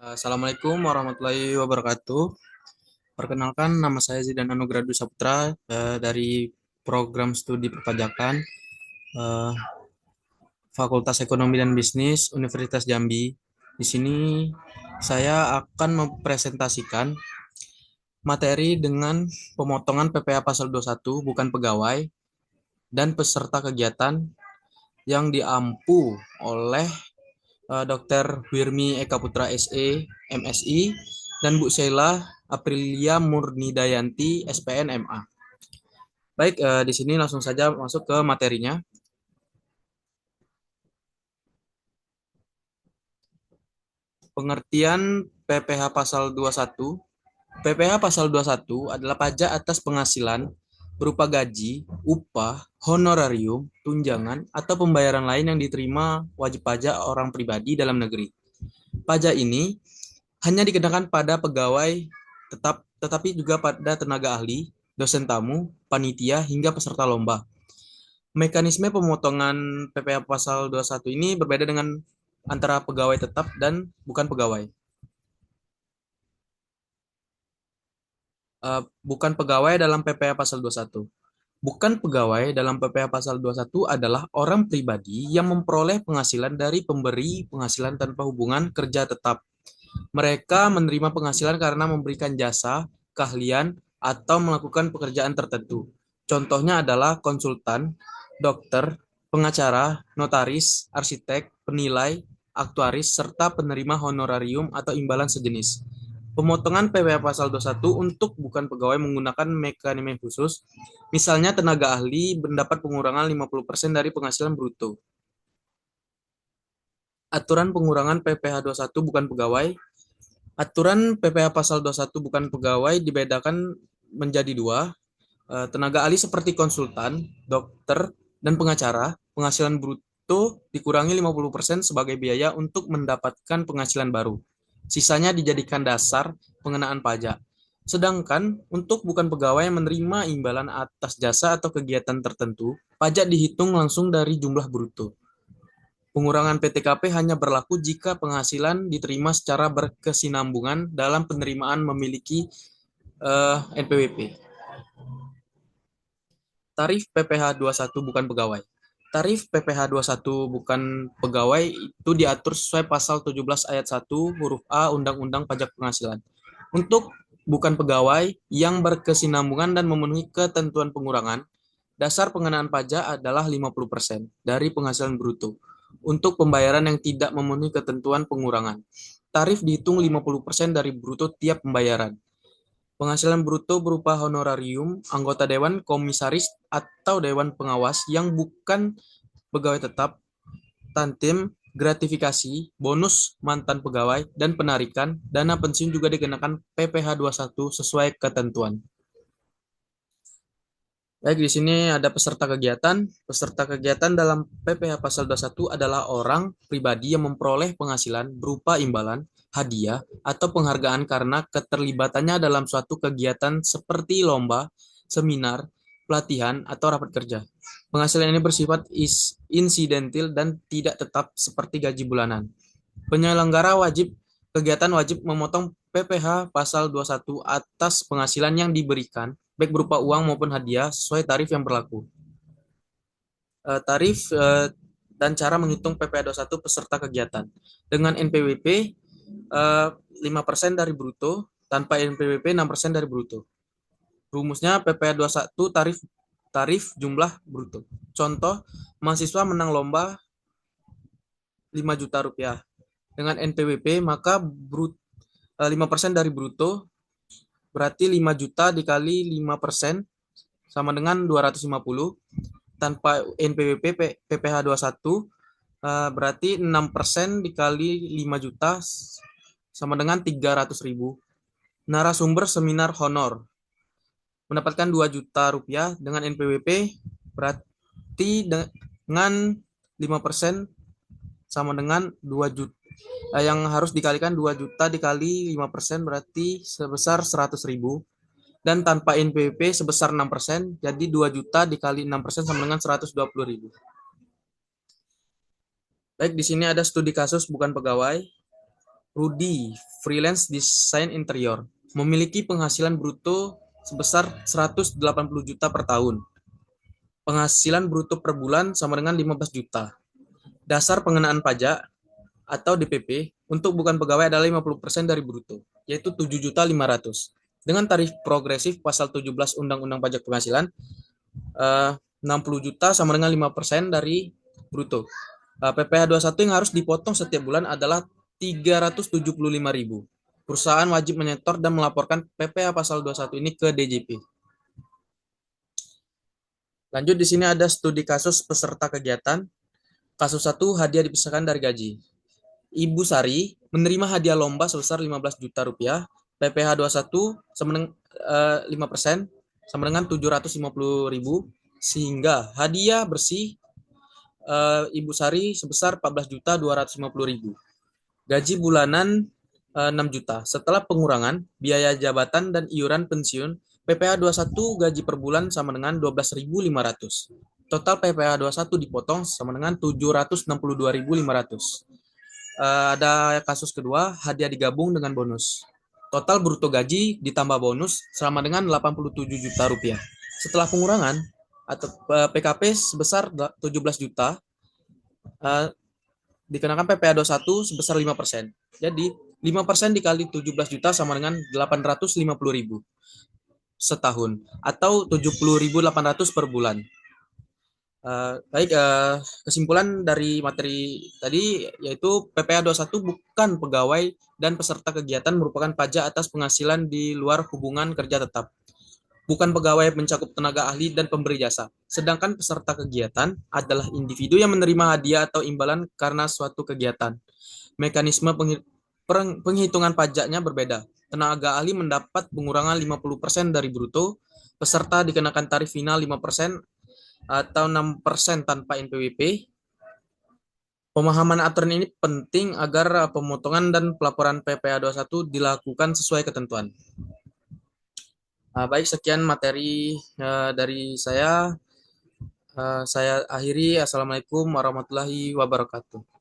Assalamualaikum warahmatullahi wabarakatuh. Perkenalkan, nama saya Zidan Anugrah Dwi Saputra dari program studi perpajakan eh, Fakultas Ekonomi dan Bisnis Universitas Jambi. Di sini saya akan mempresentasikan materi dengan pemotongan PPh Pasal 21 bukan pegawai dan peserta kegiatan yang diampu oleh Dr. Wirmi Eka Putra SE, MSI, dan Bu Sheila Aprilia Murnidayanti, SPN MA. Baik, di sini langsung saja masuk ke materinya. Pengertian PPh Pasal 21. PPh Pasal 21 adalah pajak atas penghasilan berupa gaji, upah, honorarium, tunjangan, atau pembayaran lain yang diterima wajib pajak orang pribadi dalam negeri. Pajak ini hanya dikenakan pada pegawai tetap, tetapi juga pada tenaga ahli, dosen tamu, panitia, hingga peserta lomba. Mekanisme pemotongan PPh Pasal 21 ini berbeda dengan antara pegawai tetap dan bukan pegawai. Bukan pegawai dalam PPh Pasal 21. Bukan pegawai dalam PPh Pasal 21 adalah orang pribadi yang memperoleh penghasilan dari pemberi penghasilan tanpa hubungan kerja tetap. Mereka menerima penghasilan karena memberikan jasa, keahlian, atau melakukan pekerjaan tertentu. Contohnya adalah konsultan, dokter, pengacara, notaris, arsitek, penilai, aktuaris, serta penerima honorarium atau imbalan sejenis. Pemotongan PPh Pasal 21 untuk bukan pegawai menggunakan mekanisme khusus, misalnya tenaga ahli mendapat pengurangan 50% dari penghasilan bruto. Aturan pengurangan PPh 21 bukan pegawai. Aturan PPh Pasal 21 bukan pegawai dibedakan menjadi dua. Tenaga ahli seperti konsultan, dokter, dan pengacara, penghasilan bruto dikurangi 50% sebagai biaya untuk mendapatkan penghasilan baru. Sisanya dijadikan dasar pengenaan pajak. Sedangkan untuk bukan pegawai yang menerima imbalan atas jasa atau kegiatan tertentu, pajak dihitung langsung dari jumlah bruto. Pengurangan PTKP hanya berlaku jika penghasilan diterima secara berkesinambungan dalam penerimaan memiliki NPWP. Tarif PPh 21 bukan pegawai. Tarif PPh 21 bukan pegawai itu diatur sesuai pasal 17 ayat 1 huruf A Undang-Undang Pajak Penghasilan. Untuk bukan pegawai yang berkesinambungan dan memenuhi ketentuan pengurangan, dasar pengenaan pajak adalah 50% dari penghasilan bruto. Untuk pembayaran yang tidak memenuhi ketentuan pengurangan, tarif dihitung 50% dari bruto tiap pembayaran. Penghasilan bruto berupa honorarium, anggota dewan, komisaris, atau dewan pengawas yang bukan pegawai tetap, tantim, gratifikasi, bonus mantan pegawai, dan penarikan, dana pensiun juga dikenakan PPh 21 sesuai ketentuan. Baik, di sini ada peserta kegiatan. Peserta kegiatan dalam PPh Pasal 21 adalah orang pribadi yang memperoleh penghasilan berupa imbalan, hadiah, atau penghargaan karena keterlibatannya dalam suatu kegiatan seperti lomba, seminar, pelatihan, atau rapat kerja. Penghasilan ini bersifat insidentil dan tidak tetap seperti gaji bulanan. Penyelenggara kegiatan wajib memotong PPh Pasal 21 atas penghasilan yang diberikan, baik berupa uang maupun hadiah, sesuai tarif yang berlaku. Tarif dan cara menghitung PPh 21 peserta kegiatan. Dengan NPWP 5% dari bruto, tanpa NPWP 6% dari bruto. Rumusnya PPh 21 tarif jumlah bruto. Contoh, mahasiswa menang lomba 5 juta rupiah. Dengan NPWP maka 5% dari bruto berarti 5 juta dikali 5% sama dengan 250. Tanpa NPWP PPh 21 berarti 6% dikali 5 juta sama dengan 300.000. Narasumber seminar honor mendapatkan 2 juta rupiah dengan NPWP berarti dengan 5% sama dengan 2 juta yang harus dikalikan 2 juta dikali 5% berarti sebesar 100.000. Dan tanpa NPWP sebesar 6%, jadi 2 juta dikali 6% sama dengan 120.000. Baik, di sini ada studi kasus bukan pegawai. Rudi, freelance desain interior, memiliki penghasilan bruto sebesar 180 juta per tahun. Penghasilan bruto per bulan sama dengan 15 juta. Dasar pengenaan pajak atau DPP untuk bukan pegawai adalah 50% dari bruto, yaitu 7.500.000. Dengan tarif progresif pasal 17 Undang-Undang Pajak Penghasilan, 60 juta sama dengan 5% dari bruto. PPh 21 yang harus dipotong setiap bulan adalah 375.000. Perusahaan wajib menyetor dan melaporkan PPh pasal 21 ini ke DJP. Lanjut, di sini ada studi kasus peserta kegiatan. Kasus 1, hadiah dipisahkan dari gaji. Ibu Sari menerima hadiah lomba sebesar 15 juta rupiah. PPh 21 sama dengan 5% sama dengan 750.000, sehingga hadiah bersih Ibu Sari sebesar 14.250.000. Gaji bulanan 6 juta. Setelah pengurangan biaya jabatan dan iuran pensiun, PPh 21 gaji per bulan sama dengan 12.500. Total PPh 21 dipotong sama dengan 762.500. Ada kasus kedua, hadiah digabung dengan bonus. Total bruto gaji ditambah bonus sama dengan 87 juta rupiah. Setelah pengurangan atau PKP sebesar 17 juta, dikenakan PPh 21 sebesar 5%. Jadi 5% dikali 17 juta sama dengan 850.000 setahun atau 70.800 per bulan. Baik, kesimpulan dari materi tadi yaitu PPh 21 bukan pegawai dan peserta kegiatan merupakan pajak atas penghasilan di luar hubungan kerja tetap. Bukan pegawai mencakup tenaga ahli dan pemberi jasa. Sedangkan peserta kegiatan adalah individu yang menerima hadiah atau imbalan karena suatu kegiatan. Mekanisme penghitungan pajaknya berbeda. Tenaga ahli mendapat pengurangan 50% dari bruto, peserta dikenakan tarif final 5% atau 6% tanpa NPWP. Pemahaman aturan ini penting agar pemotongan dan pelaporan PPh 21 dilakukan sesuai ketentuan. Baik, sekian materi dari saya. Saya akhiri. Assalamualaikum warahmatullahi wabarakatuh.